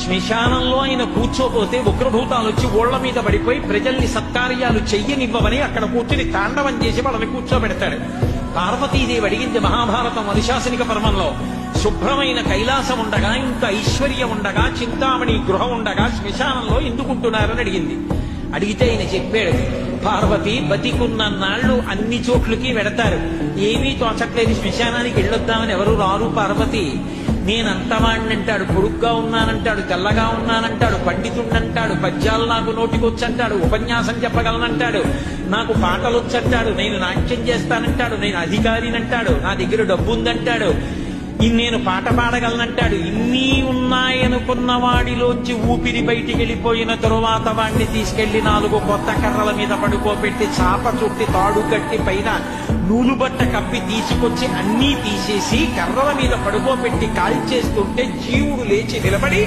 శ్మశానంలో ఆయన కూర్చోపోతే ఉగ్రభూతాలు వచ్చి ఓళ్ల మీద పడిపోయి ప్రజల్ని సత్కార్యాలు చెయ్యనివ్వవని అక్కడ కూర్చుని తాండవం చేసి వాళ్ళని కూర్చోబెడతాడు. పార్వతీదేవి అడిగింది మహాభారతం అనుశాసనిక పర్వంలో, శుభ్రమైన కైలాసం ఉండగా, ఇంత ఐశ్వర్యం ఉండగా, చింతామణి గృహం ఉండగా శ్మశానంలో ఎందుకుంటున్నారని అడిగింది. అడిగితే ఆయన చెప్పాడు, పార్వతి బతికున్న నాళ్లు అన్ని చోట్లకి వెడతారు, ఏమీ తోచట్లేదు, శ్మశానానికి వెళ్ళొద్దామని ఎవరు రారు పార్వతి. నేనంతవాణ్ణంటాడు, పొడుగ్గా ఉన్నానంటాడు, తెల్లగా ఉన్నానంటాడు, పండితుణ్ణంటాడు, పద్యాలు నాకు నోటికొచ్చంటాడు, ఉపన్యాసం చెప్పగలనంటాడు, నాకు పాటలొచ్చంటాడు, నేను నాట్యం చేస్తానంటాడు, నేను అధికారినంటాడు, నా దగ్గర డబ్బుందంటాడు, నేను పాట పాడగలనంటాడు. ఇన్ని ఉన్నాయనుకున్న వాడిలోంచి ఊపిరి బయటికి వెళ్ళిపోయిన తరువాత వాడిని తీసుకెళ్లి 4 కొత్త కర్రల మీద పడుకోబెట్టి చాప చుట్టి తాడు కట్టి పైన నూలుబట్ట కప్పి తీసుకొచ్చి అన్నీ తీసేసి కర్రల మీద పడుకోబెట్టి కాల్చేస్తుంటే జీవుడు లేచి నిలబడి